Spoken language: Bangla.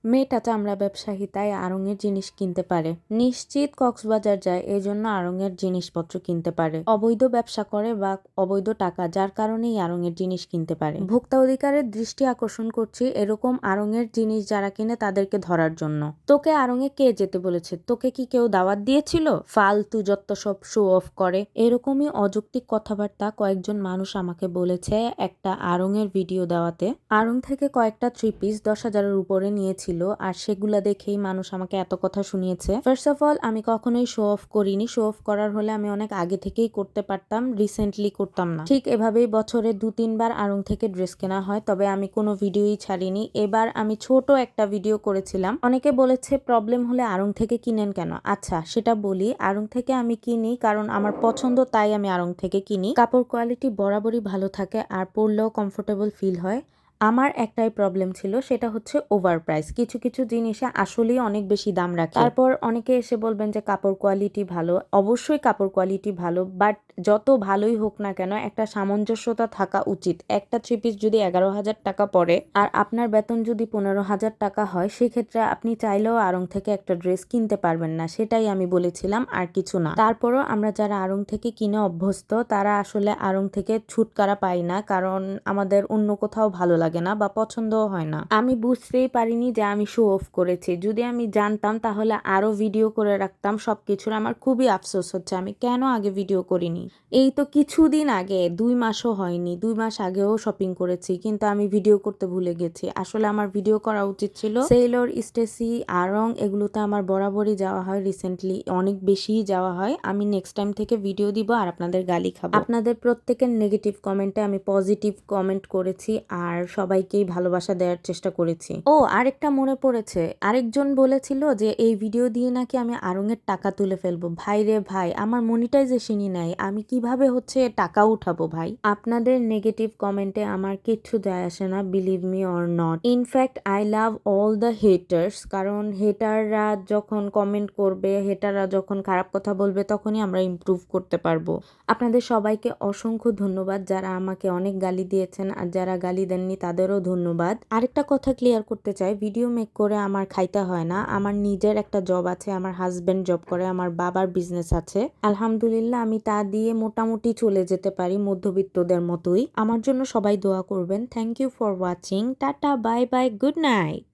মেয়েটা চামড়া ব্যবসায়ী, তাই আড়ং-এর জিনিস কিনতে পারে। নিশ্চিত কক্সবাজার যায়, এই জন্য আড়ং-এর জিনিসপত্র কিনতে পারে। অবৈধ ব্যবসা করে বা অবৈধ টাকা, যার কারণেই আড়ং-এর জিনিস কিনতে পারে। ভোক্তা অধিকারের দৃষ্টি আকর্ষণ করছি এরকম আড়ং-এর জিনিস যারা কিনে তাদেরকে ধরার জন্য। তোকে আড়ং-এ কে যেতে বলেছে? তোকে কি কেউ দাওয়াত দিয়েছিল? ফালতু যত সব শো অফ করে। এরকমই অযৌক্তিক কথাবার্তা কয়েকজন মানুষ আমাকে বলেছে একটা আড়ং-এর ভিডিও দেওয়াতে। আড়ং থেকে কয়েকটা 3 পিস 10,000-এর উপরে নিয়েছিল, আর সেগুলা দেখেই মানুষ আমাকে এত কথা শুনিয়েছে। ফার্স্ট অফ অল, আমি কখনোই শো অফ করিনি। শো অফ করার হলে আমি অনেক আগে থেকেই করতে পারতাম, রিসেন্টলি করতাম না। ঠিক এভাবেই বছরে 2-3 বার আড়ং থেকে ড্রেস কেনা হয়, তবে আমি কোনো ভিডিওই ছাড়িনি। এবার আমি ছোট একটা ভিডিও করেছিলাম। অনেকে বলেছে প্রবলেম হলে আড়ং থেকে কিনেন কেন? আচ্ছা, সেটা বলি। আড়ং থেকে আমি কিনি কারণ আমার পছন্দ, তাই আমি আড়ং থেকে কিনি। কাপড় কোয়ালিটি বরাবরই ভালো থাকে আর পরলেও কমফোর্টেবল ফিল হয়। আমার একটাই প্রবলেম ছিল, সেটা হচ্ছে ওভার প্রাইস। কিছু কিছু জিনিসে আসলেই অনেক বেশি দাম রাখে। তারপর অনেকে এসে বলবেন যে কাপড় কোয়ালিটি ভালো। অবশ্যই কাপড় কোয়ালিটি ভালো, বাট যত ভালোই হোক না কেন একটা সামঞ্জস্যতা থাকা উচিত। একটা 3 পিস যদি 11,000 টাকা পড়ে আর আপনার বেতন যদি 15,000 টাকা হয়, সেক্ষেত্রে আপনি চাইলেও আড়ং থেকে একটা ড্রেস কিনতে পারবেন না। সেটাই আমি বলেছিলাম, আর কিছু না। তারপরও আমরা যারা আড়ং থেকে কিনে অভ্যস্ত, তারা আসলে আড়ং থেকে ছুটকারা পাই না, কারণ আমাদের অন্য কোথাও ভালো লাগে না বা পছন্দও হয় না। আমি বুঝতেই পারিনি যে আমি শো অফ করেছি। যদি আমি জানতাম তাহলে আরো ভিডিও করে রাখতাম সবকিছুর। আমার খুবই আফসোস হচ্ছে আমি কেন আগে ভিডিও করিনি। এই তো কিছুদিন আগে, 2 মাসও হয়নি, 2 মাস আগেও শপিং করেছি, কিন্তু আমি ভিডিও করতে ভুলে গেছি। আসলে আমার ভিডিও করা উচিত ছিল। সেলর, স্টেসি, আড়ং এগুলোতে আমার বরাবরই যাওয়া হয়, রিসেন্টলি অনেক বেশিই যাওয়া হয়। আমি নেক্সট টাইম থেকে ভিডিও দিব আর আপনাদের গালি খাবো। আপনাদের প্রত্যেকের নেগেটিভ কমেন্টে আমি পজিটিভ কমেন্ট করেছি আর সবাইকেই ভালোবাসা দেওয়ার চেষ্টা করেছি। ও, আরেকটা মনে পড়েছে, আরেকজন বলেছিল যে এই ভিডিও দিয়ে নাকি আমি আড়ং-এর টাকা তুলে ফেলবো। ভাই রে ভাই, আমার মনিটাইজেশনই নাই, আমি কিভাবে হচ্ছে টাকা উঠাবো ভাই? আপনাদের নেগেটিভ কমেন্টে আমার কিচ্ছু যায় আসে না, believe me or not. In fact I love all the haters, কারণ হেটাররা যখন কমেন্ট করবে, হেটাররা যখন খারাপ কথা বলবে, তখনই আমরা ইমপ্রুভ করতে পারবো। আপনাদের সবাইকে অসংখ্য ধন্যবাদ যারা আমাকে অনেক গালি দিয়েছেন, আর যারা গালি দেননি তাদেরও ধন্যবাদ। আরেকটা কথা ক্লিয়ার করতে চাই, ভিডিও মেক করে আমার খাইতে হয় না। আমার নিজের একটা জব আছে, আমার হাজবেন্ড জব করে, আমার বাবার বিজনেস আছে। আলহামদুলিল্লাহ আমি তা দিয়ে মোটামুটি চলে যেতে পারি, মধ্যবিত্তদের মতোই। আমার জন্য সবাই দোয়া করবেন। Thank you for watching. Tata, bye bye, good night.